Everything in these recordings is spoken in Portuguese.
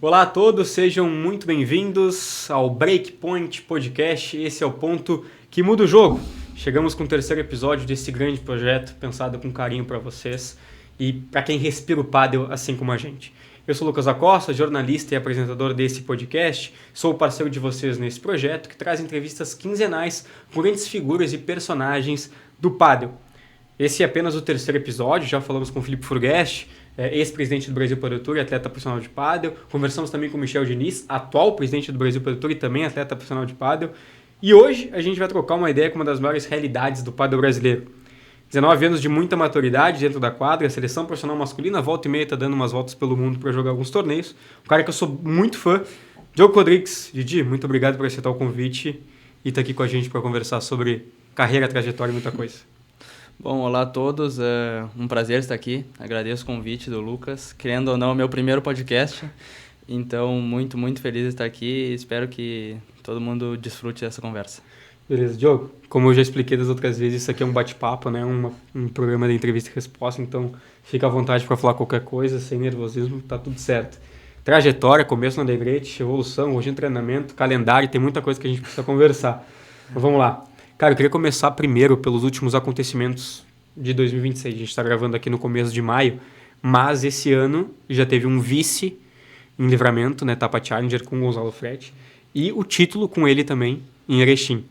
Olá a todos, sejam muito bem-vindos ao Breakpoint Podcast. Esse é o ponto que muda o jogo. Chegamos com o terceiro episódio desse grande projeto, pensado com carinho para vocês e para quem respira o pádel assim como a gente. Eu sou o Lucas Acosta, jornalista e apresentador desse podcast. Sou o parceiro de vocês nesse projeto que traz entrevistas quinzenais com grandes figuras e personagens do pádel. Esse é apenas o terceiro episódio, já falamos com o Felipe Furguest, ex-presidente do Brasil Padel Tour e atleta profissional de pádel. Conversamos também com o Michel Diniz, atual presidente do Brasil Padel Tour e também atleta profissional de pádel. E hoje a gente vai trocar uma ideia com uma das maiores realidades do pádel brasileiro. 19 anos de muita maturidade dentro da quadra, a seleção profissional masculina, volta e meia tá dando umas voltas pelo mundo para jogar alguns torneios. Um cara que eu sou muito fã, Diogo Rodrigues. Didi, muito obrigado por aceitar o convite e estar aqui com a gente para conversar sobre carreira, trajetória e muita coisa. Bom, olá a todos, é um prazer estar aqui, agradeço o convite do Lucas, querendo ou não, é o meu primeiro podcast, então muito feliz de estar aqui e espero que todo mundo desfrute dessa conversa. Beleza, Diogo, como eu já expliquei das outras vezes, isso aqui é um bate-papo, né? Um programa de entrevista e resposta, então fica à vontade para falar qualquer coisa, sem nervosismo, tá tudo certo. Trajetória, começo na Alegrete, evolução, hoje em treinamento, calendário, tem muita coisa que a gente precisa conversar. Mas vamos lá. Cara, eu queria começar primeiro pelos últimos acontecimentos de 2026. A gente está gravando aqui no começo de maio, mas esse ano já teve um vice em Livramento, né, Etapa Challenger com o Gonzalo Fretti, e o título com ele também em Erechim.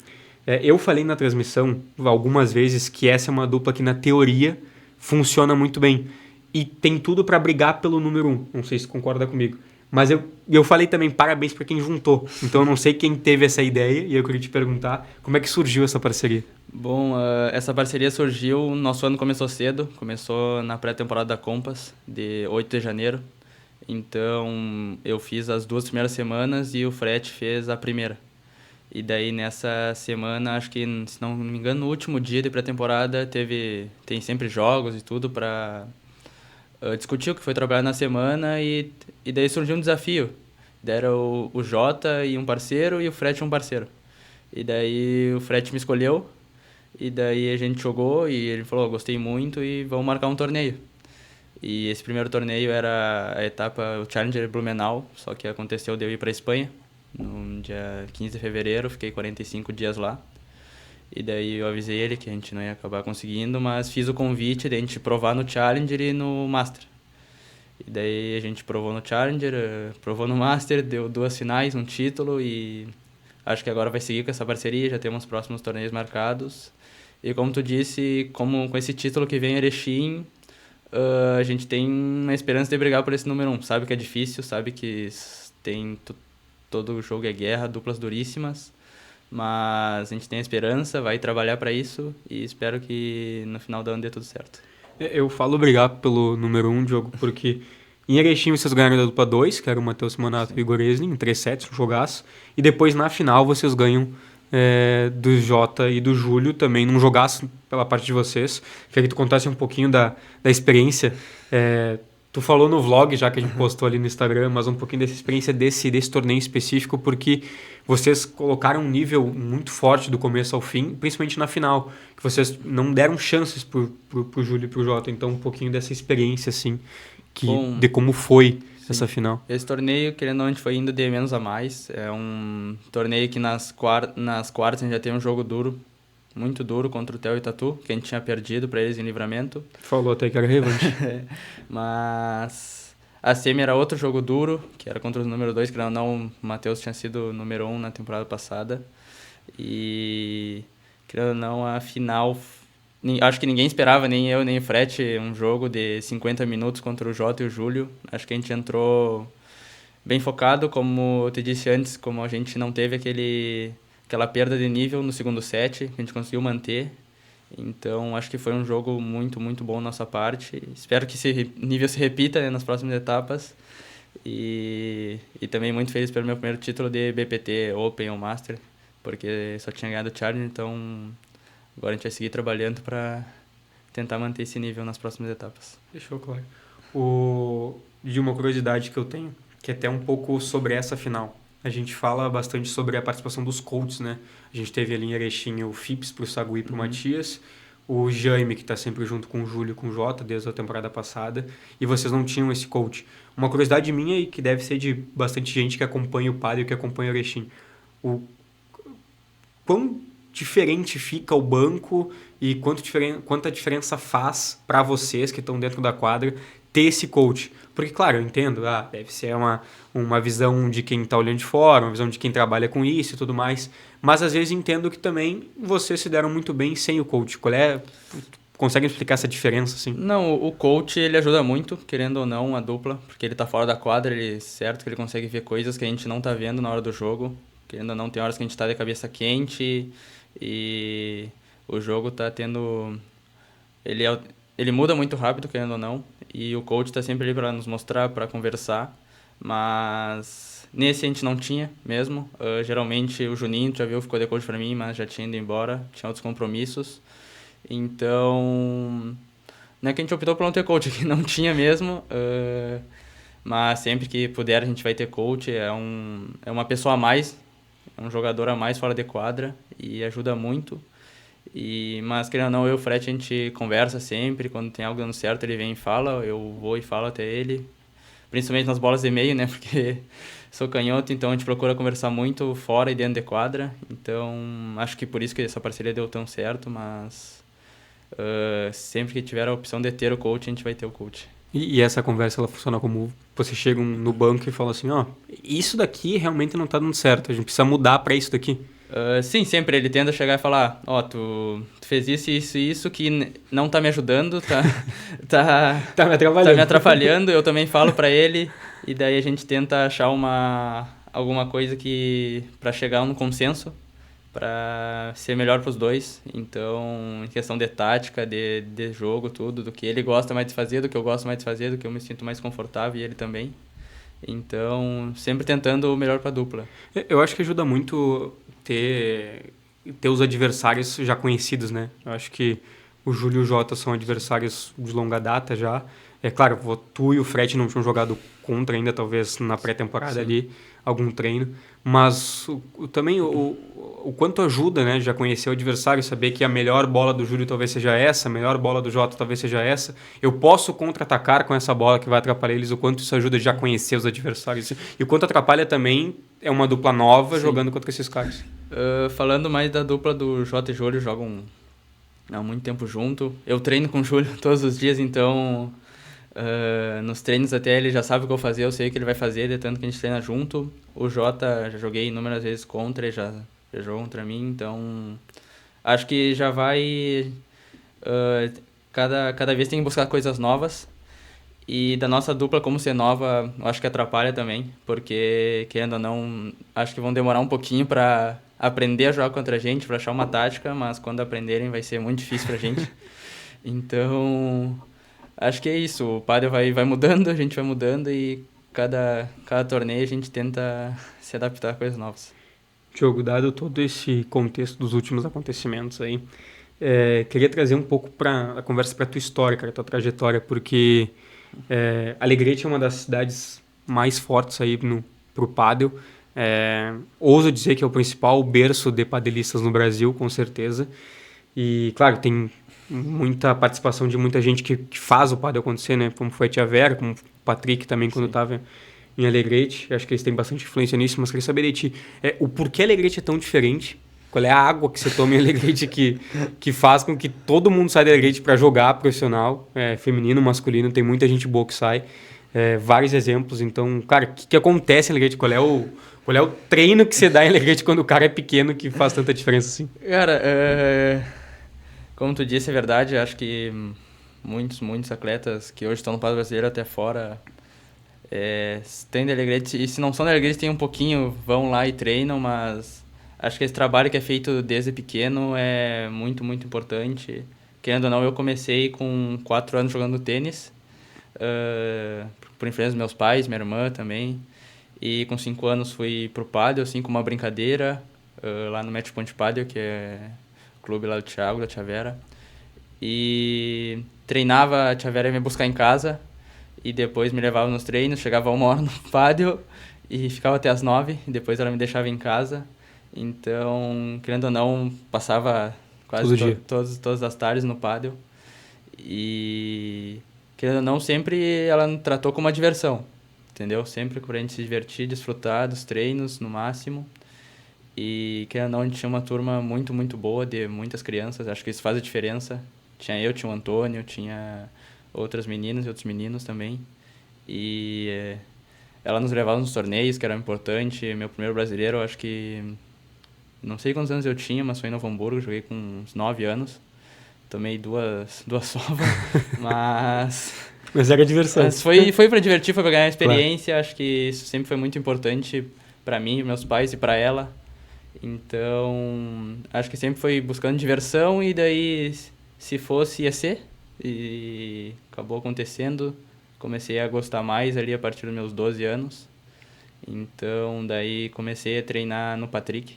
Eu falei na transmissão algumas vezes que essa é uma dupla que na teoria funciona muito bem e tem tudo para brigar pelo número 1. Não sei se concorda comigo. Mas eu falei também parabéns para quem juntou. Então eu não sei quem teve essa ideia e eu queria te perguntar como é que surgiu essa parceria. Bom, essa parceria surgiu, nosso ano começou cedo, começou na pré-temporada da Compass, de 8 de janeiro. Então eu fiz as 2 primeiras semanas e o Fretti fez a primeira. E daí nessa semana, acho que, se não me engano, no último dia de pré-temporada tem sempre jogos e tudo para discutir o que foi trabalhar na semana e daí surgiu um desafio. Deram o Jota e um parceiro e o Fretti um parceiro. E daí o Fretti me escolheu e daí a gente jogou e ele falou, gostei muito e vamos marcar um torneio. E esse primeiro torneio era a etapa, o Challenger Blumenau, só que aconteceu de eu ir para a Espanha, no dia 15 de fevereiro, fiquei 45 dias lá. E daí eu avisei ele que a gente não ia acabar conseguindo, mas fiz o convite de a gente provar no Challenger e no Master. E daí a gente provou no Challenger, provou no Master, deu 2 finais, um título e acho que agora vai seguir com essa parceria, já temos próximos torneios marcados. E como tu disse, com esse título que vem em Erechim, a gente tem uma esperança de brigar por esse número 1. Sabe que é difícil, sabe que todo o jogo é guerra, duplas duríssimas. Mas a gente tem a esperança, vai trabalhar para isso e espero que no final do ano dê tudo certo. Eu falo brigar pelo número 1, Diogo, porque em Erechim vocês ganharam da dupla 2, que era o Matheus Simonato e o Igor Esling, em 3 sets, um jogaço. E depois na final vocês ganham do Jota e do Júlio também, num jogaço pela parte de vocês. Queria que tu contasse um pouquinho da experiência. Tu falou no vlog, já que a gente postou ali no Instagram, mas um pouquinho dessa experiência desse torneio específico, porque vocês colocaram um nível muito forte do começo ao fim, principalmente na final, que vocês não deram chances pro Júlio e pro Jota. Então, um pouquinho dessa experiência, assim, de como foi essa final. Esse torneio, querendo ou não, a gente foi indo de menos a mais. É um torneio que nas quartas a gente já tem um jogo duro, muito duro, contra o Theo e Tatu, que a gente tinha perdido para eles em Livramento. Falou até que era revanche. Mas a semi era outro jogo duro, que era contra o número 2, que não, o Matheus tinha sido o número 1 na temporada passada. E, querendo ou não, a final, acho que ninguém esperava, nem eu, nem o Fretti, um jogo de 50 minutos contra o Jota e o Júlio. Acho que a gente entrou bem focado, como eu te disse antes, como a gente não teve aquela perda de nível no segundo set, a gente conseguiu manter. Então, acho que foi um jogo muito bom da nossa parte. Espero que esse nível se repita, né, nas próximas etapas. E também muito feliz pelo meu primeiro título de BPT Open ou Master, porque só tinha ganhado o Challenger, então agora a gente vai seguir trabalhando para tentar manter esse nível nas próximas etapas. Fechou, claro. De uma curiosidade que eu tenho, que é até um pouco sobre essa final. A gente fala bastante sobre a participação dos coaches, né? A gente teve ali em Erechim o Fips pro Sagui e pro Matias, o Jaime, que está sempre junto com o Júlio e com o Jota desde a temporada passada, e vocês não tinham esse coach. Uma curiosidade minha e que deve ser de bastante gente que acompanha o Padre e que acompanha o Erechim. O quão diferente fica o banco e quanta diferença faz para vocês que estão dentro da quadra ter esse coach? Porque, claro, eu entendo, deve ser uma visão de quem está olhando de fora, uma visão de quem trabalha com isso e tudo mais, mas às vezes entendo que também vocês se deram muito bem sem o coach. Consegue explicar essa diferença, assim? Não, o coach, ele ajuda muito, querendo ou não, a dupla, porque ele tá fora da quadra, certo que ele consegue ver coisas que a gente não tá vendo na hora do jogo. Querendo ou não, tem horas que a gente tá de cabeça quente e o jogo tá tendo... Ele muda muito rápido, querendo ou não, e o coach tá sempre ali para nos mostrar, para conversar, mas nesse a gente não tinha mesmo. Geralmente o Juninho, já viu, ficou de coach para mim, mas já tinha ido embora, tinha outros compromissos. Então, não é que a gente optou por não ter coach, que não tinha mesmo, mas sempre que puder a gente vai ter coach. É uma pessoa a mais, é um jogador a mais fora de quadra e ajuda muito. Mas, querendo ou não, eu e o Fred, a gente conversa sempre. Quando tem algo dando certo, ele vem e fala, eu vou e falo até ele. Principalmente nas bolas de meio, né? Porque sou canhoto, então a gente procura conversar muito fora e dentro de quadra. Então, acho que por isso que essa parceria deu tão certo, mas sempre que tiver a opção de ter o coach, a gente vai ter o coach. E essa conversa, ela funciona como você chega no banco e fala assim, isso daqui realmente não tá dando certo, a gente precisa mudar para isso daqui. Sim, sempre ele tenta chegar e falar, tu fez isso que não tá me ajudando, tá me atrapalhando, eu também falo pra ele, e daí a gente tenta achar alguma coisa para chegar num consenso, para ser melhor pros dois. Então, em questão de tática, de jogo, tudo, do que ele gosta mais de fazer, do que eu gosto mais de fazer, do que eu me sinto mais confortável e ele também. Então, sempre tentando o melhor pra dupla. Eu acho que ajuda muito ter os adversários já conhecidos, né? Eu acho que o Júlio e o Jota são adversários de longa data já. É claro, tu e o Fred não tinham jogado contra ainda, talvez na pré-temporada ali, algum treino. Mas também o quanto ajuda, né? Já conhecer o adversário, saber que a melhor bola do Júlio talvez seja essa, a melhor bola do Jota talvez seja essa. Eu posso contra-atacar com essa bola que vai atrapalhar eles, o quanto isso ajuda já conhecer os adversários. E o quanto atrapalha também é uma dupla nova. Sim. Jogando contra esses caras. Falando mais da dupla do Jota e Júlio, jogam há muito tempo junto. Eu treino com o Júlio todos os dias, então... nos treinos até ele já sabe o que eu vou fazer, eu sei o que ele vai fazer, de tanto que a gente treina junto. O Jota, já joguei inúmeras vezes contra, ele já jogou contra mim, então acho que já vai... cada vez tem que buscar coisas novas. E da nossa dupla, como ser nova, eu acho que atrapalha também, porque, querendo ou não, acho que vão demorar um pouquinho para aprender a jogar contra a gente, para achar uma tática, mas quando aprenderem vai ser muito difícil pra gente. Então... acho que é isso, o pádel vai mudando, a gente vai mudando e cada torneio a gente tenta se adaptar a coisas novas. Diogo, dado todo esse contexto dos últimos acontecimentos aí, queria trazer um pouco a conversa para a tua história, cara, tua trajetória, porque Alegrete é uma das cidades mais fortes aí pro pádel. Ouso dizer que é o principal berço de padelistas no Brasil, com certeza. E, claro, tem muita participação de muita gente que faz o pádel acontecer, né? Como foi a Tia Vera, como o Patrick também, quando estava em Alegrete. Acho que eles têm bastante influência nisso, mas queria saber de ti, o porquê Alegrete é tão diferente? Qual é a água que você toma em Alegrete que faz com que todo mundo saia de Alegrete para jogar profissional, feminino, masculino, tem muita gente boa que sai, vários exemplos. Então, cara, o que acontece em Alegrete? Qual é o treino que você dá em Alegrete quando o cara é pequeno que faz tanta diferença assim? Cara, como tu disse, é verdade. Acho que muitos atletas que hoje estão no pádel brasileiro até fora têm de Alegrete, e se não são de Alegrete, tem um pouquinho, vão lá e treinam, mas acho que esse trabalho que é feito desde pequeno é muito, muito importante. Querendo ou não, eu comecei com 4 anos jogando tênis, por influência dos meus pais, minha irmã também, e com 5 anos fui pro pádel, assim, com uma brincadeira, lá no Match Point Pádel, que é clube lá do Thiago, da Tia Vera, e treinava, a Tia Vera ia me buscar em casa e depois me levava nos treinos, chegava 1h no pádel e ficava até as 9, e depois ela me deixava em casa. Então, querendo ou não, passava quase Todo dia. todas as tardes no pádel. E, querendo ou não, sempre ela me tratou como uma diversão, entendeu? Sempre pra gente se divertir, desfrutar dos treinos no máximo. E, querendo ou não, a gente tinha uma turma muito, muito boa, de muitas crianças, acho que isso faz a diferença. Tinha o Antônio, tinha outras meninas e outros meninos também. E ela nos levava nos torneios, que era importante. Meu primeiro brasileiro, eu acho que... Não sei quantos anos eu tinha, mas foi em Novo Hamburgo, joguei com uns 9 anos. Tomei duas sovas, mas... Mas era diversão. Mas foi para divertir, foi para ganhar Claro. experiência. Acho que isso sempre foi muito importante para mim, meus pais e para ela. Então, acho que sempre foi buscando diversão e daí, se fosse, ia ser. E acabou acontecendo. Comecei a gostar mais ali a partir dos meus 12 anos. Então, daí comecei a treinar no Patrick,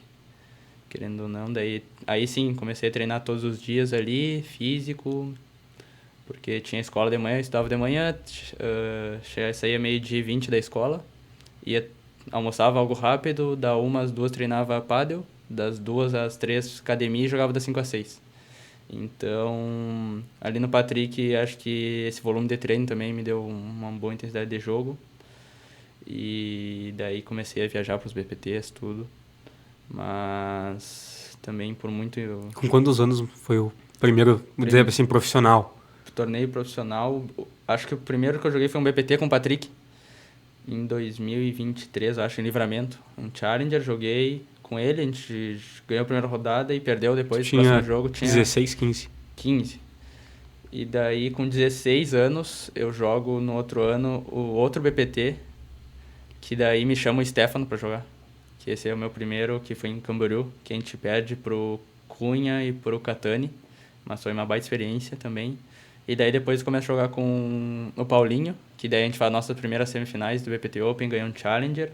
querendo ou não. Daí, aí sim, comecei a treinar todos os dias ali, físico, porque tinha escola de manhã, eu estudava de manhã, saía meio-dia e 20 da escola, ia, almoçava algo rápido, da 1 às 2 treinava pádel, das 2 às 3 academia e jogava das 5 às 6. Então, ali no Patrick, acho que esse volume de treino também me deu uma boa intensidade de jogo. E daí comecei a viajar para os BPTs, tudo. Mas também por muito Com quantos anos foi o primeiro, vou dizer assim, profissional? torneio profissional. Acho que o primeiro que eu joguei foi um BPT com o Patrick, em 2023, acho, em Livramento. Um Challenger, joguei com ele, a gente ganhou a primeira rodada e perdeu depois o próximo jogo. Tinha 16, 15. 15. E daí, com 16 anos, eu jogo no outro ano o outro BPT, que daí me chama o Stefano pra jogar. Que esse é o meu primeiro, que foi em Camboriú, que a gente perde pro Cunha e pro Catani, mas foi uma baita experiência também. E daí depois eu começo a jogar com o Paulinho, que daí a gente faz nossas primeiras semifinais do BPT Open, ganhou um Challenger.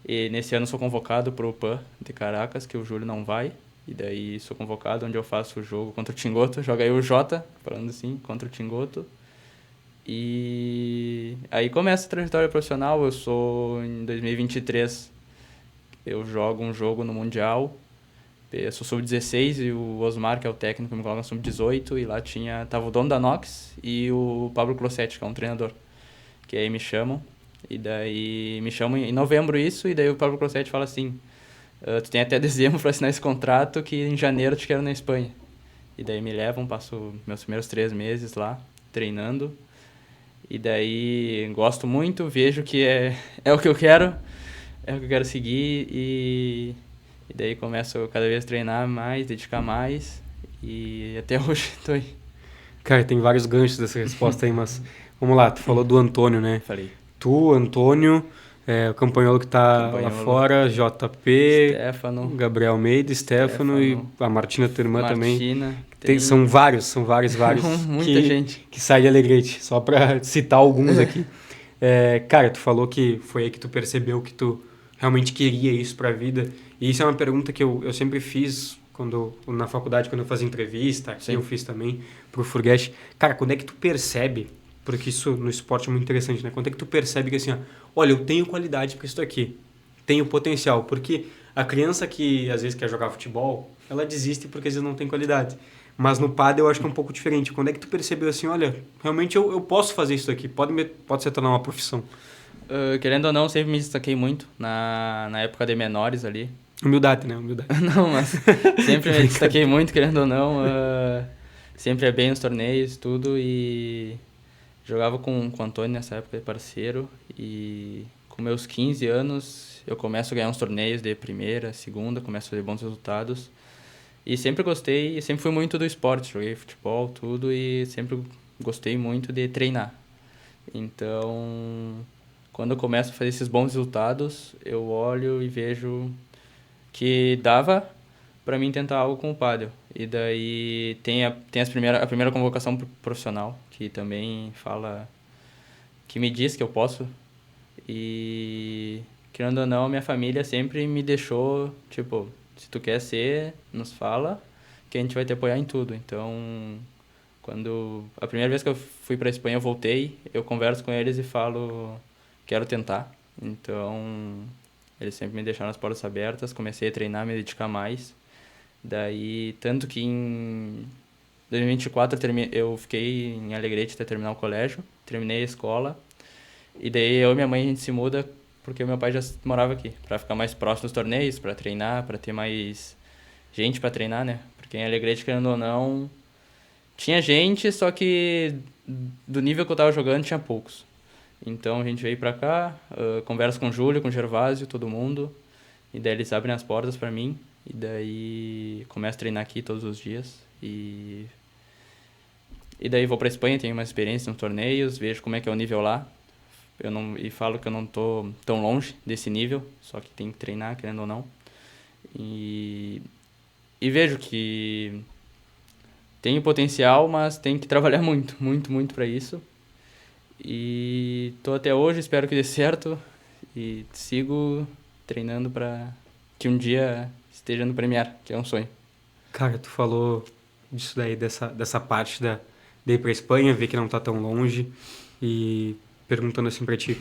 E nesse ano sou convocado pro PAN de Caracas, que o Júlio não vai. E daí sou convocado, onde eu faço o jogo contra o Tingoto. Joga aí o Jota, falando assim, contra o Tingoto. E aí começa a trajetória profissional. Eu sou, em 2023, eu jogo um jogo no Mundial. Eu sou sub-16 e o Osmar, que é o técnico, me coloca no sub-18. E lá tava o dono da Nox e o Pablo Crossetti, que é um treinador. Que aí me chamam. E daí me chamam em novembro isso. E daí o Pablo Crossetti fala assim: tu tem até dezembro para assinar esse contrato, que em janeiro eu te quero na Espanha. E daí me levam, passo meus primeiros 3 meses lá, treinando. E daí gosto muito, vejo que é o que eu quero, é o que eu quero seguir. E daí começo cada vez a treinar mais, dedicar mais. E até hoje tô aí. Cara, tem vários ganchos dessa resposta aí, mas vamos lá, tu falou do Antônio, né? Falei. Tu, Antônio, o Campanholo que tá lá fora, JP, Stefano, Gabriel Almeida, Stefano e a Martina, tua irmã também. São vários muita gente que saem de Alegrete, só pra citar alguns aqui. Cara, tu falou que foi aí que tu percebeu que tu realmente queria isso pra vida. E isso é uma pergunta que eu sempre fiz na faculdade, quando eu fazia entrevista, aqui eu fiz também pro Furguest. Cara, quando é que tu percebe, porque isso no esporte é muito interessante, né? Quando é que tu percebe que assim, olha, eu tenho qualidade pra isso aqui, tenho potencial? Porque a criança que às vezes quer jogar futebol, ela desiste porque às vezes não tem qualidade. Mas no pádel eu acho que é um pouco diferente. Quando é que tu percebeu assim, olha, realmente eu posso fazer isso aqui, pode se tornar uma profissão? Querendo ou não, sempre me destaquei muito na época de menores ali. Humildade, né? Humildade. Não, mas sempre me destaquei muito, querendo ou não. Sempre é bem nos torneios, tudo. E jogava com o Antônio nessa época de parceiro. E com meus 15 anos eu começo a ganhar uns torneios de primeira, segunda, começo a fazer bons resultados. E sempre gostei, sempre fui muito do esporte. Joguei futebol, tudo, e sempre gostei muito de treinar. Então, quando eu começo a fazer esses bons resultados, eu olho e vejo que dava para mim tentar algo com o pádel. E daí tem a primeira convocação profissional, que também fala, que me diz que eu posso. E, querendo ou não, minha família sempre me deixou, tipo, se tu quer ser, nos fala, que a gente vai te apoiar em tudo. Então, a primeira vez que eu fui para a Espanha, eu voltei, eu converso com eles e falo, quero tentar. Então, eles sempre me deixaram as portas abertas, comecei a treinar, me dedicar mais. Daí, tanto que em 2024 eu fiquei em Alegrete até terminar o colégio, terminei a escola, e daí eu e minha mãe a gente se muda porque o meu pai já morava aqui, para ficar mais próximo dos torneios, para treinar, para ter mais gente para treinar, né? Porque em Alegrete, querendo ou não, tinha gente, só que do nível que eu tava jogando tinha poucos. Então a gente veio pra cá, conversa com o Júlio, com o Gervásio, todo mundo, e daí eles abrem as portas pra mim, e daí começo a treinar aqui todos os dias, e daí vou pra Espanha, tenho mais experiência nos torneios, vejo como é que é o nível lá, e falo que eu não tô tão longe desse nível, só que tem que treinar, querendo ou não, e vejo que tenho potencial, mas tem que trabalhar muito, muito, muito para isso. E tô até hoje, espero que dê certo e sigo treinando para que um dia esteja no Premier, que é um sonho. Cara, tu falou disso daí, dessa parte de ir pra Espanha, ver que não tá tão longe e perguntando assim pra ti,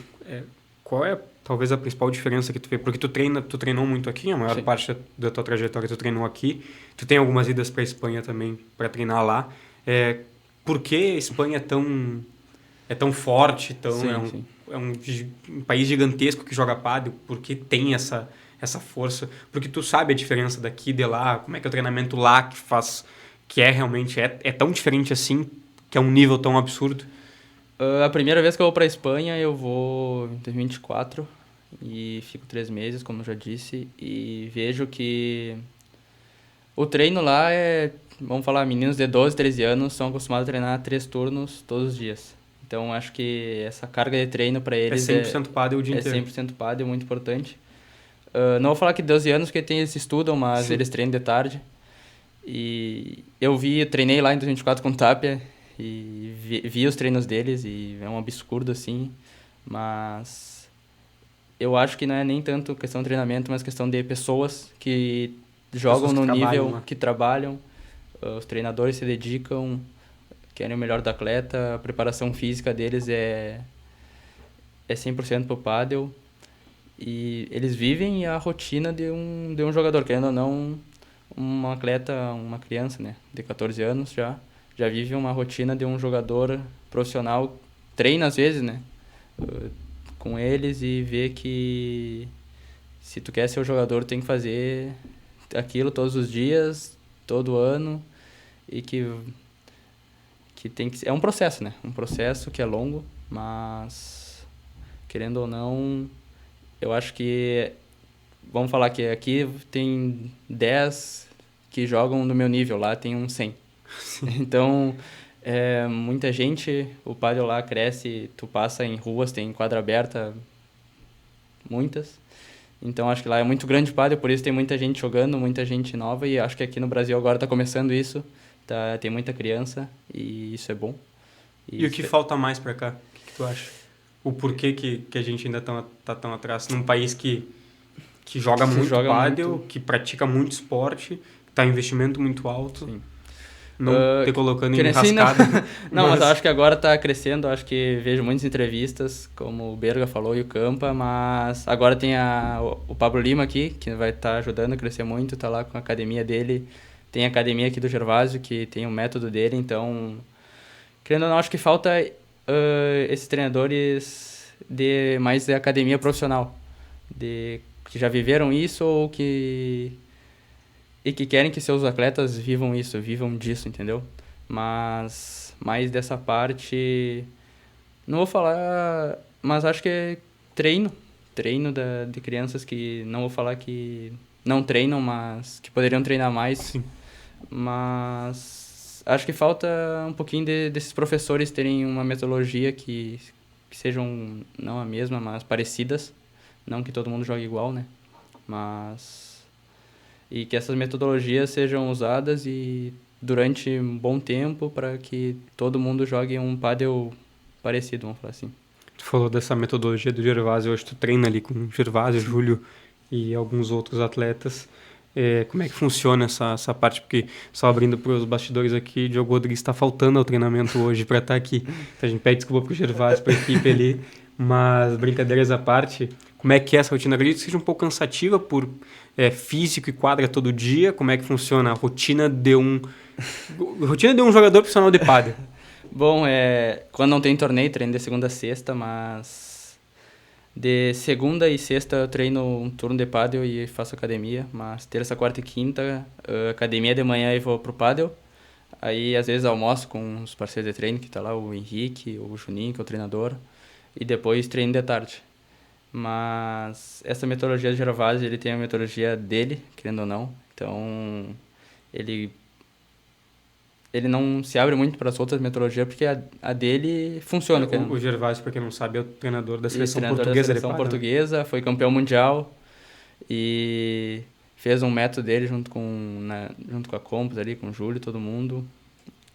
qual é talvez a principal diferença que tu vê? Porque tu treinou muito aqui, a maior Sim. parte da tua trajetória tu treinou aqui, tu tem algumas idas pra Espanha também para treinar lá. Por que a Espanha é tão forte, Sim. um país gigantesco que joga pádel, porque tem essa força, porque tu sabe a diferença daqui e de lá, como é que é o treinamento lá que é realmente, é tão diferente assim, que é um nível tão absurdo. A primeira vez que eu vou para Espanha, eu vou em 2024 e fico 3 meses, como eu já disse, e vejo que o treino lá vamos falar, meninos de 12, 13 anos são acostumados a treinar 3 turnos todos os dias. Então, acho que essa carga de treino para eles 100% pádel o dia é inteiro. 100% pádel, muito importante. Não vou falar que 12 anos, porque eles estudam, mas Sim. eles treinam de tarde. E eu treinei lá em 2024 com o Tapia e vi os treinos deles e é um absurdo, assim. Mas eu acho que não é nem tanto questão de treinamento, mas questão de pessoas que jogam no nível que trabalham. Os treinadores se dedicam, querem o melhor do atleta, a preparação física deles é 100% pro pádel. E eles vivem a rotina de um jogador, querendo ou não, um atleta, uma criança, né, de 14 anos já vive uma rotina de um jogador profissional, treina às vezes, né, com eles e vê que se tu quer ser o jogador, tem que fazer aquilo todos os dias, todo ano, e que tem que... É um processo, né? Um processo que é longo, mas, querendo ou não, eu acho que... Vamos falar que aqui tem 10 que jogam no meu nível, lá tem uns 100. Sim. Então, muita gente, o pádel lá cresce, tu passa em ruas, tem quadra aberta, muitas. Então, acho que lá é muito grande o pádel, por isso tem muita gente jogando, muita gente nova, e acho que aqui no Brasil agora está começando isso. Tem muita criança e isso é bom. E o que falta mais para cá? O que tu acha? O porquê que a gente ainda tá tão atrás? Num país que joga muito pádel, que pratica muito esporte, tá em investimento muito alto. Sim. Não te colocando em rascada. Não, mas eu acho que agora está crescendo, acho que vejo muitas entrevistas, como o Berga falou e o Campa, mas agora tem o Pablo Lima aqui, que vai estar ajudando a crescer muito, está lá com a academia dele, tem a academia aqui do Gervásio, que tem o método dele, então, querendo ou não, acho que falta esses treinadores mais de academia profissional, que já viveram isso ou que querem que seus atletas vivam disso, entendeu? Mas mais dessa parte, não vou falar, mas acho que é treino de crianças que não vou falar que não treinam, mas que poderiam treinar mais. Sim. Mas acho que falta um pouquinho desses professores terem uma metodologia que sejam não a mesma, mas parecidas. Não que todo mundo jogue igual, né? E que essas metodologias sejam usadas e durante um bom tempo para que todo mundo jogue um pádel parecido, vamos falar assim. Tu falou dessa metodologia do Gervásio, hoje tu treina ali com o Gervásio, Júlio e alguns outros atletas. Como é que funciona essa parte? Porque, só abrindo para os bastidores aqui, Diogo Rodrigues está faltando ao treinamento hoje para estar aqui. Então a gente pede desculpa para o Gervásio, para a equipe ali, Mas, brincadeiras à parte, como é que é essa rotina? Acredito que seja um pouco cansativa por físico e quadra todo dia. Como é que funciona a rotina de um jogador profissional de pádel? Bom, quando não tem torneio, treino de segunda a sexta, mas de segunda e sexta eu treino um turno de pádel e faço academia, mas terça, quarta e quinta, academia de manhã e vou pro pádel. Aí às vezes almoço com os parceiros de treino, que tá lá o Henrique, o Juninho, que é o treinador, e depois treino de tarde. Mas essa metodologia do Gervásio, ele tem a metodologia dele, querendo ou não, então ele não se abre muito para as outras metodologias, porque a dele funciona. O Gervásio, para quem não sabe, é o treinador da seleção treinador portuguesa da seleção de pádel, portuguesa, foi campeão mundial e fez um método dele junto com a Compos ali, com o Júlio, todo mundo.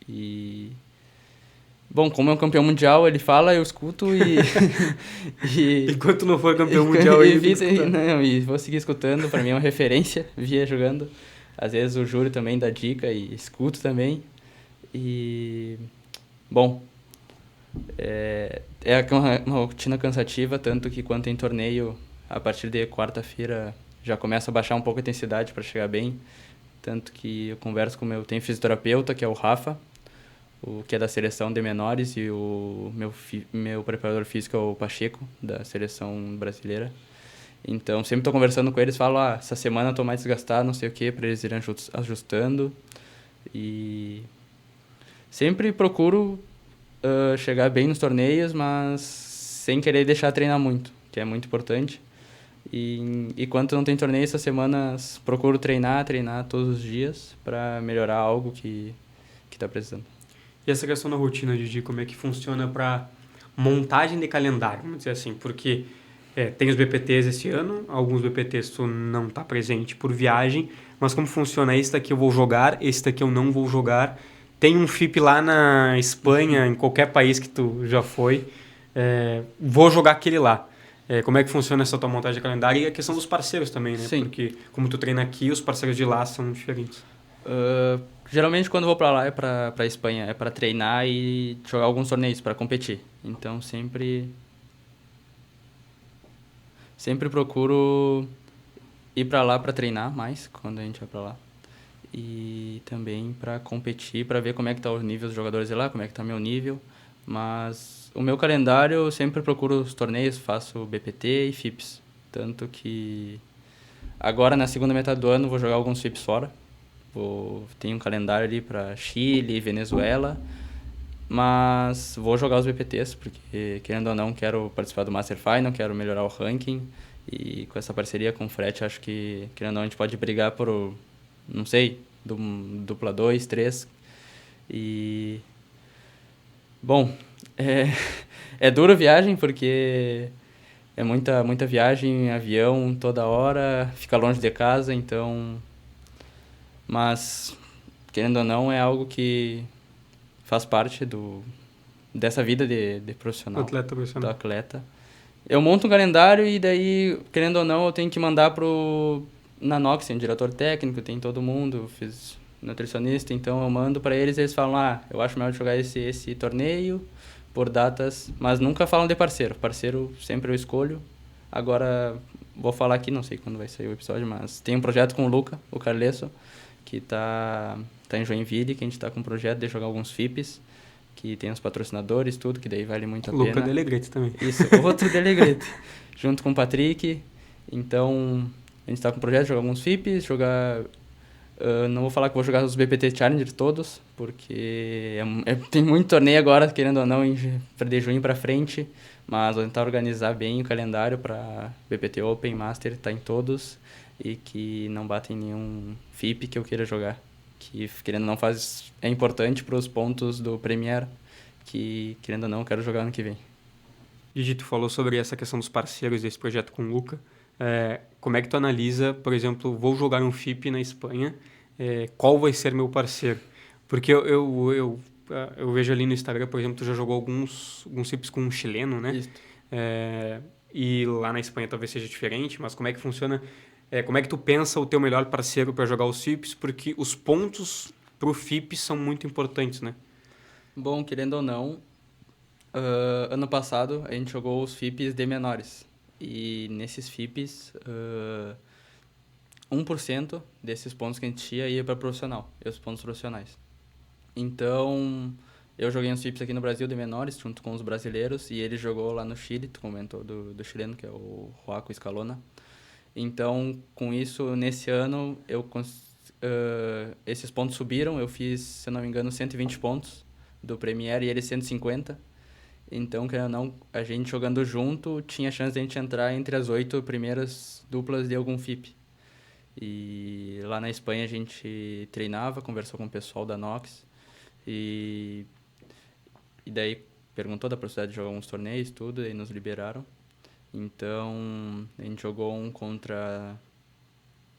E bom, como é um campeão mundial, ele fala, eu escuto e enquanto não for campeão mundial, e vou seguir escutando, para mim é uma referência, via jogando. Às vezes o Júlio também dá dica e escuto também. E bom, é uma rotina cansativa, tanto que quando tem torneio, a partir de quarta-feira já começa a baixar um pouco a intensidade para chegar bem. Tanto que eu converso com tenho fisioterapeuta, que é o Rafa, que é da seleção de menores, e o meu preparador físico é o Pacheco, da seleção brasileira. Então, sempre estou conversando com eles, falo, essa semana estou mais desgastado, não sei o quê, para eles irem ajustando. E sempre procuro chegar bem nos torneios, mas sem querer deixar treinar muito, que é muito importante. E quando não tem torneio, essas semanas procuro treinar todos os dias para melhorar algo que está precisando. E essa questão da rotina, Didi, como é que funciona para montagem de calendário, vamos dizer assim? Porque tem os BPTs esse ano, alguns BPTs tu não está presente por viagem, mas como funciona? Esse daqui eu vou jogar, esse daqui eu não vou jogar. Tem um FIP lá na Espanha, em qualquer país que tu já foi, vou jogar aquele lá. Como é que funciona essa tua montagem de calendário e a questão dos parceiros também, né? Sim. Porque como tu treina aqui, os parceiros de lá são diferentes. Geralmente quando eu vou para lá é para Espanha, é para treinar e jogar alguns torneios, para competir. Então sempre procuro ir para lá para treinar mais quando a gente vai para lá. E também para competir, para ver como é que tá o nível dos jogadores de lá, como é que tá meu nível. Mas o meu calendário, eu sempre procuro os torneios, faço BPT e FIPS. Tanto que agora, na segunda metade do ano, vou jogar alguns FIPS fora. Tenho um calendário ali para Chile, Venezuela. Mas vou jogar os BPTs, porque, querendo ou não, quero participar do Master Final, quero melhorar o ranking. E com essa parceria com o Fret, acho que, querendo ou não, a gente pode brigar por, não sei, dupla 2, 3. E bom, é dura a viagem, porque é muita viagem, avião toda hora, fica longe de casa, então... Mas, querendo ou não, é algo que faz parte dessa vida de profissional. Atleta profissional. Do atleta. Eu monto um calendário e daí, querendo ou não, eu tenho que mandar na Nox, tem um diretor técnico, tem todo mundo, fiz nutricionista, então eu mando para eles e eles falam, eu acho melhor jogar esse torneio por datas, mas nunca falam de parceiro. Parceiro sempre eu escolho. Agora, vou falar aqui, não sei quando vai sair o episódio, mas tem um projeto com o Luca, o Carlesso, que tá em Joinville, que a gente tá com um projeto de jogar alguns FIPs, que tem os patrocinadores, tudo, que daí vale muito a pena. Luca Delegrete também. Isso, outro Delegrete, junto com o Patrick. Então, a gente tá com um projeto de jogar alguns FIPs, não vou falar que vou jogar os BPT Challenger todos, porque tem muito torneio agora, querendo ou não, de junho pra frente, mas vou tentar organizar bem o calendário para BPT Open, Master, tá em todos, e que não batem nenhum FIP que eu queira jogar. Que, querendo ou não, é importante para os pontos do Premier, que, querendo ou não, eu quero jogar ano que vem. Gigi, tu falou sobre essa questão dos parceiros desse projeto com o Luca. Como é que tu analisa, por exemplo, vou jogar um FIP na Espanha, qual vai ser meu parceiro? Porque eu vejo ali no Instagram, por exemplo, tu já jogou alguns FIPs com um chileno, né? Isso. E lá na Espanha talvez seja diferente, mas como é que funciona? Como é que tu pensa o teu melhor parceiro para jogar os FIPs? Porque os pontos pro FIP são muito importantes, né? Bom, querendo ou não, Ano passado a gente jogou os FIPs de menores. E nesses FIPs, 1% desses pontos que a gente tinha ia para profissional, e os pontos profissionais. Então, eu joguei uns FIPs aqui no Brasil de menores, junto com os brasileiros, e ele jogou lá no Chile, tu comentou do chileno, que é o Joaco Escalona. Então, com isso, nesse ano, esses pontos subiram, eu fiz, se eu não me engano, 120 pontos do Premier e ele 150. Então, querendo ou não, a gente jogando junto tinha chance de a gente entrar entre as 8 primeiras duplas de algum FIP. E lá na Espanha a gente treinava, conversou com o pessoal da Nox e daí perguntou da possibilidade de jogar uns torneios, tudo, e nos liberaram. Então, a gente jogou um contra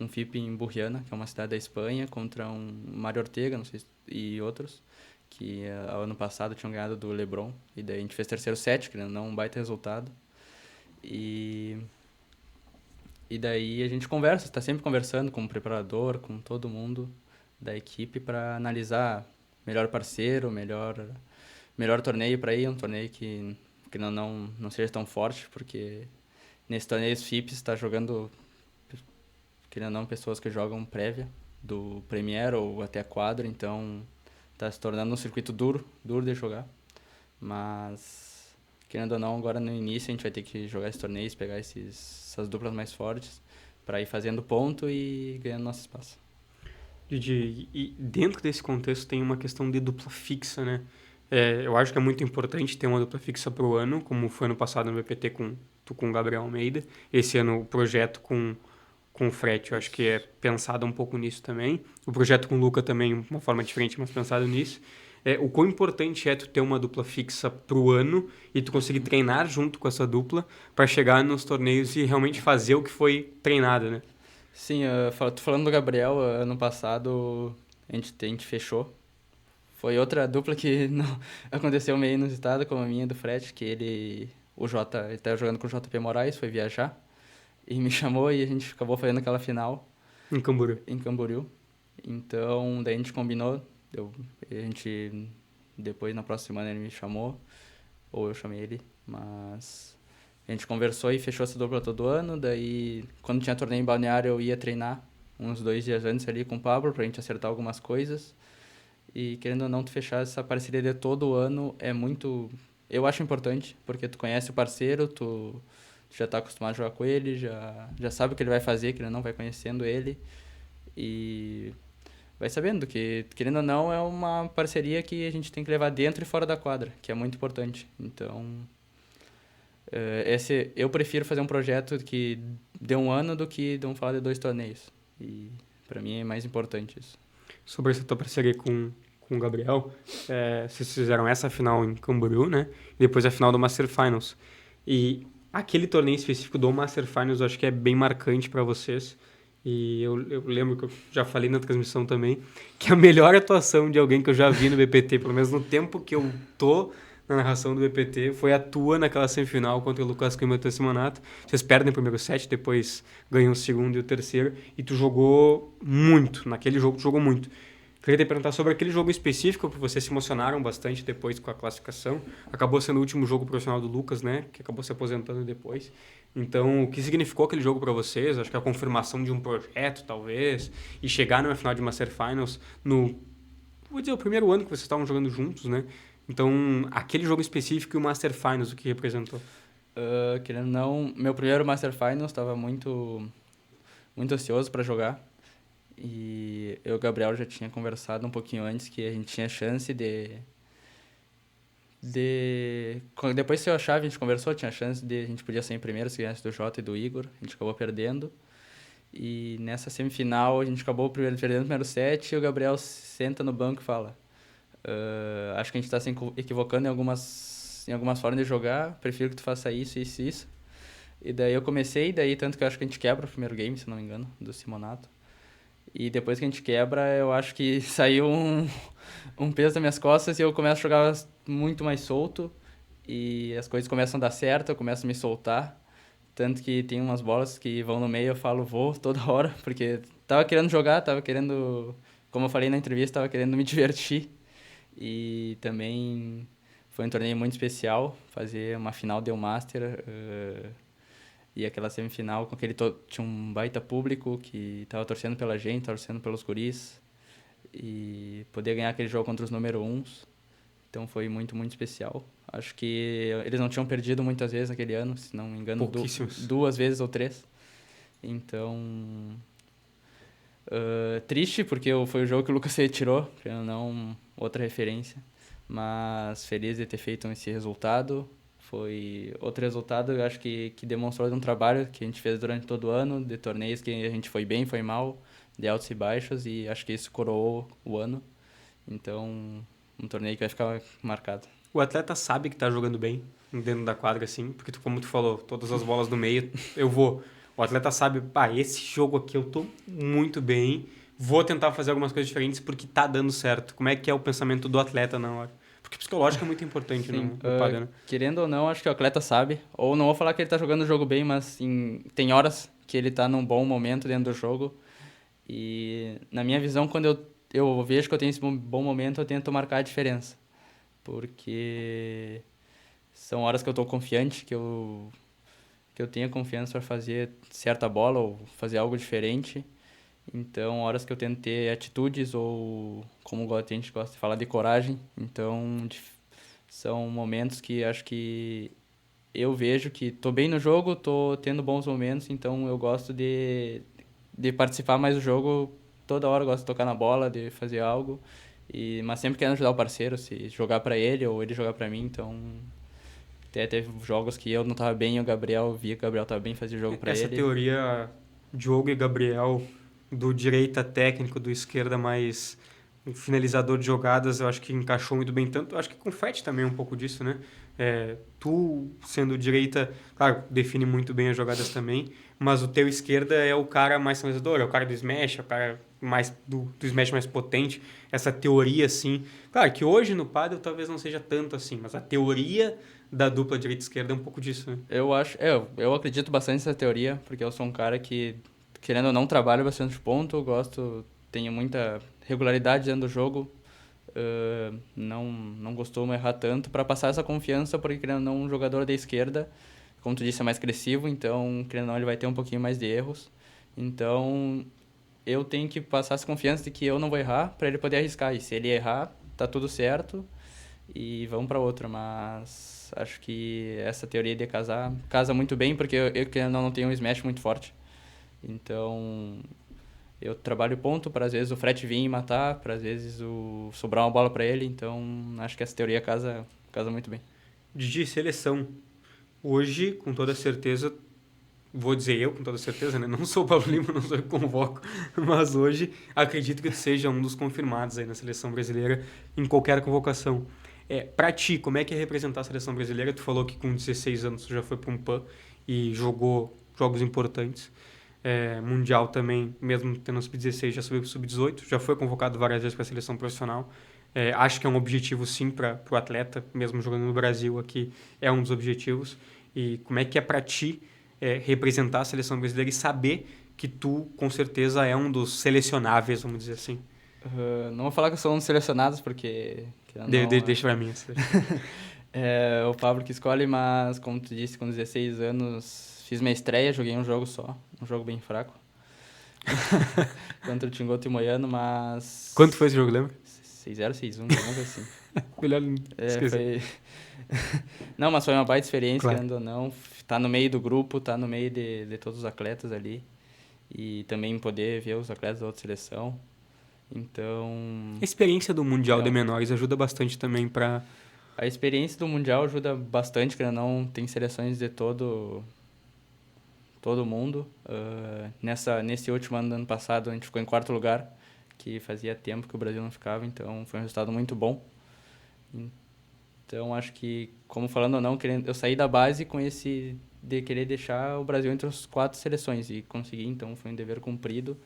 um FIP em Burriana, que é uma cidade da Espanha, contra um Mário Ortega, não sei, e outros, que ano passado tinham ganhado do LeBron. E daí a gente fez terceiro set, que não um baita resultado. E daí a gente conversa, está sempre conversando com o preparador, com todo mundo da equipe para analisar melhor parceiro, melhor torneio para ir, um torneio que não seja tão forte, porque nesse torneio os FIPs está jogando, querendo ou não, pessoas que jogam prévia do Premier ou até quadro, então está se tornando um circuito duro de jogar. Mas, querendo ou não, agora no início a gente vai ter que jogar esses torneios, pegar essas duplas mais fortes para ir fazendo ponto e ganhando nosso espaço. Didi, e dentro desse contexto tem uma questão de dupla fixa, né? Eu acho que é muito importante ter uma dupla fixa para o ano, como foi ano passado no VPT com o Gabriel Almeida. Esse ano o projeto com o Frete, eu acho que é pensado um pouco nisso também. O projeto com o Luca também, uma forma diferente, mas pensado nisso. O quão importante é tu ter uma dupla fixa pro ano e tu conseguir treinar junto com essa dupla para chegar nos torneios e realmente fazer o que foi treinado, né? Sim, tô falando do Gabriel, ano passado a gente fechou. Foi outra dupla que não aconteceu meio inusitado, como a minha do Frete, que ele estava jogando com o JP Moraes, foi viajar, e me chamou e a gente acabou fazendo aquela final. Em Camboriú. Em Camboriú. Então, daí a gente combinou, depois na próxima semana ele me chamou, ou eu chamei ele, mas a gente conversou e fechou essa dupla todo ano. Daí, quando tinha torneio em Balneário, eu ia treinar uns 2 dias antes ali com o Pablo pra gente acertar algumas coisas. E querendo ou não, tu fechar essa parceria de todo ano é muito... Eu acho importante, porque tu conhece o parceiro, tu já tá acostumado a jogar com ele, já sabe o que ele vai fazer, que ele não vai conhecendo ele. E vai sabendo que, querendo ou não, é uma parceria que a gente tem que levar dentro e fora da quadra, que é muito importante. Então, eu prefiro fazer um projeto que dê um ano do que vamos falar de 2 torneios. E para mim é mais importante isso. Sobre essa tua parceria com o Gabriel, vocês fizeram essa final em Camboriú, né? E depois a final do Master Finals. E aquele torneio específico do Master Finals eu acho que é bem marcante para vocês. E eu lembro que eu já falei na transmissão também, que a melhor atuação de alguém que eu já vi no BPT, pelo menos no tempo que eu tô na narração do BPT, foi a tua naquela semifinal contra o Lucas Clima e o Tessimonato. Vocês perdem o primeiro set, depois ganham o segundo e o terceiro, e tu jogou muito. Naquele jogo tu jogou muito. Queria te perguntar sobre aquele jogo específico, porque vocês se emocionaram bastante depois com a classificação. Acabou sendo o último jogo profissional do Lucas, né? Que acabou se aposentando depois. Então, o que significou aquele jogo para vocês? Acho que a confirmação de um projeto, talvez, e chegar numa final de Master Finals vou dizer, o primeiro ano que vocês estavam jogando juntos, né? Então, aquele jogo específico e o Master Finals, o que representou? Querendo ou não, meu primeiro Master Finals estava muito, muito ansioso para jogar. E eu e o Gabriel já tinha conversado um pouquinho antes que a gente tinha chance depois que saiu a chave, a gente conversou, tinha chance a gente podia ser em primeiro se ganhasse do Jota e do Igor. A gente acabou perdendo. E nessa semifinal, a gente acabou perdendo o primeiro set e o Gabriel senta no banco e fala: acho que a gente está se equivocando em algumas formas de jogar, prefiro que tu faça isso, isso e isso. E daí eu comecei, tanto que eu acho que a gente quebra o primeiro game, se não me engano, do Simonato. E depois que a gente quebra, eu acho que saiu um peso das minhas costas e eu começo a jogar muito mais solto. E as coisas começam a dar certo, eu começo a me soltar. Tanto que tem umas bolas que vão no meio, eu falo, vou toda hora. Porque tava querendo jogar, como eu falei na entrevista, tava querendo me divertir. E também Foi um torneio muito especial, fazer uma final de um Master e aquela semifinal com tinha um baita público que estava torcendo pela gente, torcendo pelos guris e poder ganhar aquele jogo contra os número 1s. Então foi muito, muito especial. Acho que eles não tinham perdido muitas vezes aquele ano, se não me engano, duas vezes ou 3. Então, triste porque foi o jogo que o Lucas se retirou, não outra referência. Mas feliz de ter feito esse resultado. Foi outro resultado, eu acho que demonstrou de um trabalho que a gente fez durante todo o ano, de torneios que a gente foi bem, foi mal, de altos e baixos, e acho que isso coroou o ano. Então, um torneio que vai ficar marcado. O atleta sabe que tá jogando bem dentro da quadra, assim, porque como tu falou, todas as bolas do meio, eu vou. O atleta sabe, esse jogo aqui eu tô muito bem, vou tentar fazer algumas coisas diferentes porque tá dando certo. Como é que é o pensamento do atleta na hora? Porque psicológico é muito importante. Sim, no padrão, né? Querendo ou não, acho que o atleta sabe. Ou não vou falar que ele tá jogando o jogo bem, mas tem horas que ele tá num bom momento dentro do jogo. E na minha visão, quando eu vejo que eu tenho esse bom momento, eu tento marcar a diferença. Porque são horas que eu tô confiante, que eu tenho confiança para fazer certa bola ou fazer algo diferente. Então, horas que eu tento ter atitudes ou, como a gente gosta de falar, de coragem. Então, são momentos que acho que eu vejo que tô bem no jogo, tô tendo bons momentos, então eu gosto de participar mais do jogo. Toda hora eu gosto de tocar na bola, de fazer algo. Mas sempre querendo ajudar o parceiro, se jogar para ele ou ele jogar para mim, então... Até teve jogos que eu não tava bem e o Gabriel via que o Gabriel tava bem, fazia o jogo pra ele. Essa teoria, Diogo e Gabriel, do direita técnico, do esquerda mais finalizador de jogadas, eu acho que encaixou muito bem. Tanto, eu acho que com o Fred também um pouco disso, né? Tu, sendo direita, claro, define muito bem as jogadas também, mas o teu esquerda é o cara mais finalizador, é o cara do smash, é o cara mais do smash mais potente. Essa teoria, assim... Claro que hoje no pádel talvez não seja tanto assim, mas a teoria da dupla direita-esquerda é um pouco disso, né? Eu acredito bastante nessa teoria, porque eu sou um cara que, querendo ou não, trabalho bastante ponto, tenho muita regularidade dentro do jogo, não costumo errar tanto para passar essa confiança, porque, querendo ou não, um jogador da esquerda, como tu disse, é mais agressivo, então, querendo ou não, ele vai ter um pouquinho mais de erros. Então, eu tenho que passar essa confiança de que eu não vou errar para ele poder arriscar, e se ele errar, tá tudo certo, e vamos para outra, mas... Acho que essa teoria de casa muito bem, porque eu não tenho um smash muito forte. Então, eu trabalho ponto para às vezes o frete vir e matar, para às vezes sobrar uma bola para ele. Então, acho que essa teoria casa muito bem. De seleção. Hoje, com toda certeza, vou dizer eu com toda certeza, né? Não sou o Pablo Lima, não sou eu que convoco, mas hoje acredito que tu seja um dos confirmados aí na seleção brasileira em qualquer convocação. Pra ti, como é que é representar a seleção brasileira? Tu falou que com 16 anos tu já foi para um PAN e jogou jogos importantes. Mundial também, mesmo tendo sub-16, já subiu para sub-18, já foi convocado várias vezes para a seleção profissional. Acho que é um objetivo sim para o atleta, mesmo jogando no Brasil aqui, é um dos objetivos. E como é que é para ti representar a seleção brasileira e saber que tu, com certeza, é um dos selecionáveis, vamos dizer assim? Não vou falar que eu sou um dos selecionados, porque... Deixa pra mim. É o Pablo que escolhe, mas como tu disse, com 16 anos fiz minha estreia, joguei um jogo só, um jogo bem fraco. Contra o Tingoto e Moiano, mas... Quanto foi esse jogo, lembra? 6-0, 6-1, alguma coisa assim. Melhor esquecer. Não, mas foi uma baita experiência, claro. Querendo ou não. Tá no meio do grupo, tá no meio de todos os atletas ali. E também poder ver os atletas da outra seleção. Então... A experiência do Mundial de Menores ajuda bastante também para... A experiência do Mundial ajuda bastante, querendo ou não, tem seleções de todo mundo. Nesse último ano passado, a gente ficou em 4º lugar, que fazia tempo que o Brasil não ficava, então foi um resultado muito bom. Então, acho que, como falando ou não, eu saí da base com esse de querer deixar o Brasil entre as 4 seleções, e consegui, então foi um dever cumprido.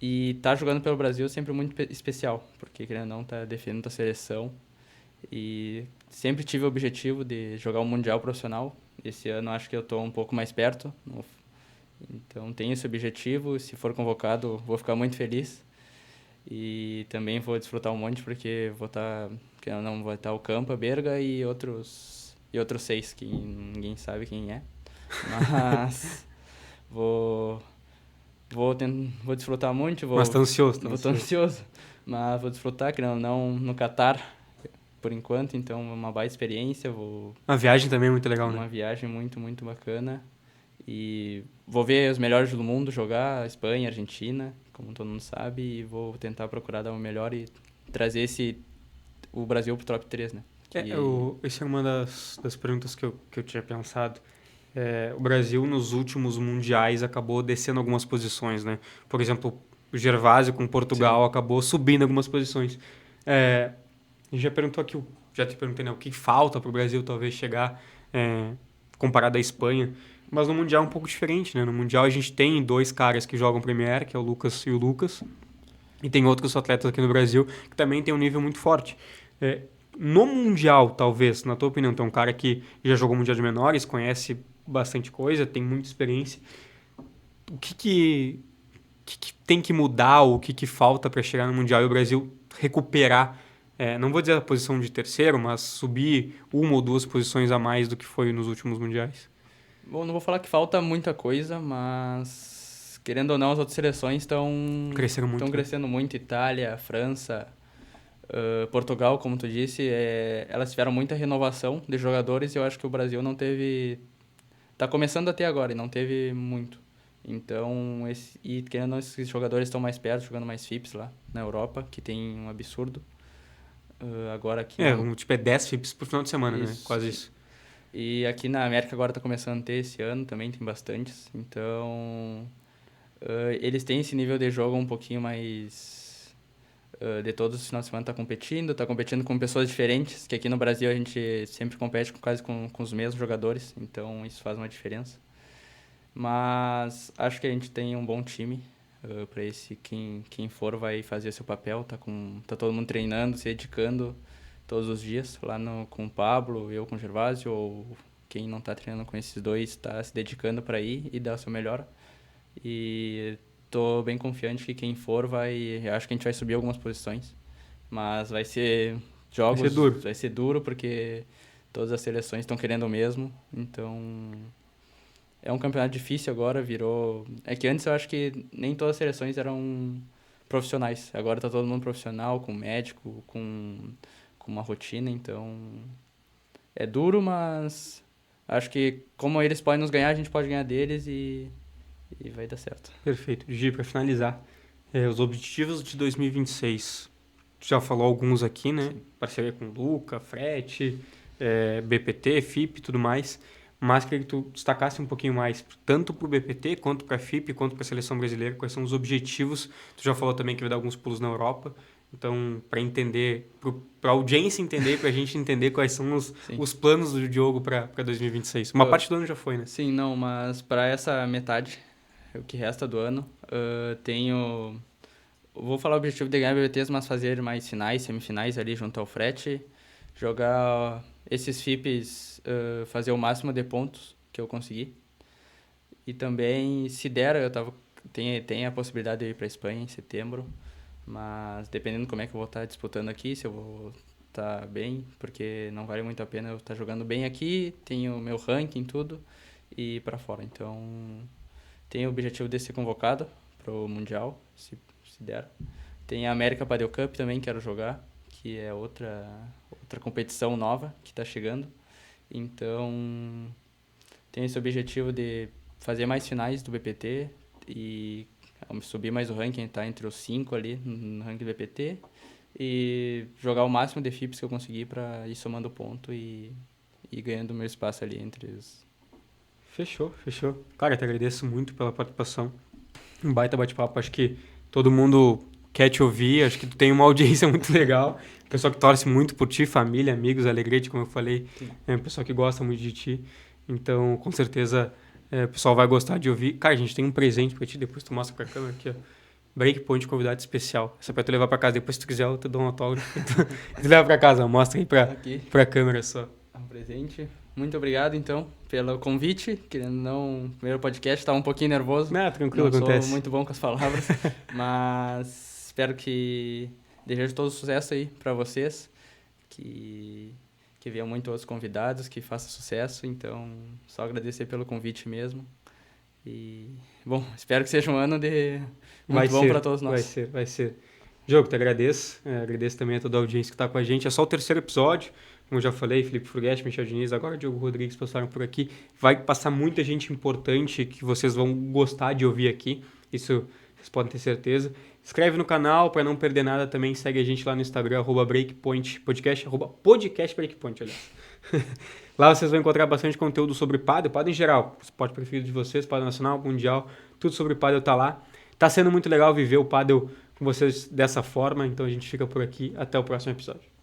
E tá jogando pelo Brasil é sempre muito especial, porque, querendo ou não, tá defendendo a seleção. E sempre tive o objetivo de jogar um Mundial profissional. Esse ano acho que eu estou um pouco mais perto. Então tenho esse objetivo. Se for convocado, vou ficar muito feliz. E também vou desfrutar um monte, porque vou estar que não vai estar o Campa, Berga e outros 6 que ninguém sabe quem é. Mas vou desfrutar muito. Mas tá ansioso, Tô ansioso. Mas vou desfrutar, querendo ou não, no Catar, por enquanto. Então, uma baita experiência. A viagem também é muito legal, né? Uma viagem muito, muito bacana. E vou ver os melhores do mundo jogar, Espanha, Argentina, como todo mundo sabe. E vou tentar procurar dar o melhor e trazer o Brasil pro top 3, né? Essa é uma das perguntas que eu tinha pensado. O Brasil, nos últimos mundiais, acabou descendo algumas posições, né? Por exemplo, o Gervásio com Portugal Sim. acabou subindo algumas posições. A gente já perguntou aqui, já te perguntei, né, o que falta para o Brasil talvez chegar comparado à Espanha. Mas no Mundial é um pouco diferente, né? No Mundial a gente tem 2 caras que jogam Premier, que é o Lucas e o Lucas. E tem outros atletas aqui no Brasil que também tem um nível muito forte. No Mundial, talvez, na tua opinião, tem um cara que já jogou Mundial de Menores, conhece bastante coisa, tem muita experiência. O que tem que mudar, o que falta para chegar no Mundial e o Brasil recuperar, não vou dizer a posição de terceiro, mas subir 1 ou 2 posições a mais do que foi nos últimos Mundiais? Bom, não vou falar que falta muita coisa, mas querendo ou não, as outras seleções estão crescendo muito. Itália, França, Portugal, como tu disse, elas tiveram muita renovação de jogadores e eu acho que o Brasil não teve... Tá começando a ter agora e não teve muito. Então, querendo ou não, esses jogadores estão mais perto, jogando mais FIPS lá na Europa, que tem um absurdo. Agora aqui... 10 FIPS por final de semana, isso, né? Quase isso. E aqui na América agora está começando a ter esse ano, também tem bastantes. Então, eles têm esse nível de jogo um pouquinho mais... de todos os finais de semana tá competindo com pessoas diferentes, que aqui no Brasil a gente sempre compete quase com os mesmos jogadores, então isso faz uma diferença. Mas acho que a gente tem um bom time para quem for vai fazer seu papel, tá todo mundo treinando, se dedicando todos os dias, lá com o Pablo, eu com o Gervásio, ou quem não tá treinando com esses dois está se dedicando para ir e dar o seu melhor. E tô bem confiante que quem for acho que a gente vai subir algumas posições, mas vai ser vai ser duro porque todas as seleções estão querendo o mesmo, então é um campeonato difícil agora, é que antes eu acho que nem todas as seleções eram profissionais, agora tá todo mundo profissional, com médico, com uma rotina, então é duro, mas acho que como eles podem nos ganhar, a gente pode ganhar deles e vai dar certo. Perfeito. Gi, para finalizar, os objetivos de 2026, tu já falou alguns aqui, né? Sim. Parceria com Luca, Frete, BPT, FIP e tudo mais, mas queria que tu destacasse um pouquinho mais, tanto para o BPT, quanto para a FIP, quanto para a Seleção Brasileira, quais são os objetivos. Tu já falou também que vai dar alguns pulos na Europa, então, para entender, para a audiência entender, para a gente entender quais são os planos do Diogo para 2026. Uma parte do ano já foi, né? Sim, não, mas para essa metade, o que resta do ano, vou falar o objetivo de ganhar BBTs, mas fazer mais finais, semifinais ali junto ao Frete, jogar esses FIPs, fazer o máximo de pontos que eu conseguir. E também, se der, tem a possibilidade de ir para a Espanha em setembro, mas dependendo como é que eu vou estar disputando aqui, se eu vou estar bem, porque não vale muito a pena eu estar jogando bem aqui, tenho meu ranking tudo, e para fora. Então, tenho o objetivo de ser convocado para o Mundial, se der. Tem a América Padel Cup também, quero jogar, que é outra competição nova que está chegando. Então, tenho esse objetivo de fazer mais finais do BPT e subir mais o ranking, tá entre os 5 ali no ranking do BPT e jogar o máximo de FIPS que eu conseguir para ir somando ponto e ganhando meu espaço ali entre os... Fechou. Cara, te agradeço muito pela participação. Um baita bate-papo, acho que todo mundo quer te ouvir, acho que tu tem uma audiência muito legal, pessoal que torce muito por ti, família, amigos, Alegrete, como eu falei, pessoal que gosta muito de ti, então com certeza o pessoal vai gostar de ouvir. Cara, a gente tem um presente pra ti, depois tu mostra pra câmera aqui, ó. Breakpoint convidado especial. Essa é pra tu levar pra casa, depois se tu quiser eu te dou um autógrafo. Tu leva pra casa, mostra aí pra câmera só. Um presente. Muito obrigado, então, pelo convite. Querendo não, primeiro podcast, estava um pouquinho nervoso. Não, tranquilo, não acontece. Sou muito bom com as palavras, mas espero que desejo todo sucesso aí para vocês. que venham muitos outros convidados, que faça sucesso. Então, só agradecer pelo convite mesmo. E, bom, espero que seja um ano muito bom para todos nós. Vai ser. Diogo, te agradeço. Agradeço também a toda a audiência que está com a gente. É só o terceiro episódio. Como eu já falei, Felipe Furguete, Michel Diniz, agora Diogo Rodrigues passaram por aqui. Vai passar muita gente importante que vocês vão gostar de ouvir aqui. Isso vocês podem ter certeza. Inscreve no canal para não perder nada também. Segue a gente lá no Instagram, @breakpointpodcast, @podcastbreakpoint, aliás. Lá vocês vão encontrar bastante conteúdo sobre pádel em geral. Esporte preferido de vocês, pádel nacional, mundial, tudo sobre pádel tá lá. Tá sendo muito legal viver o pádel com vocês dessa forma, então a gente fica por aqui. Até o próximo episódio.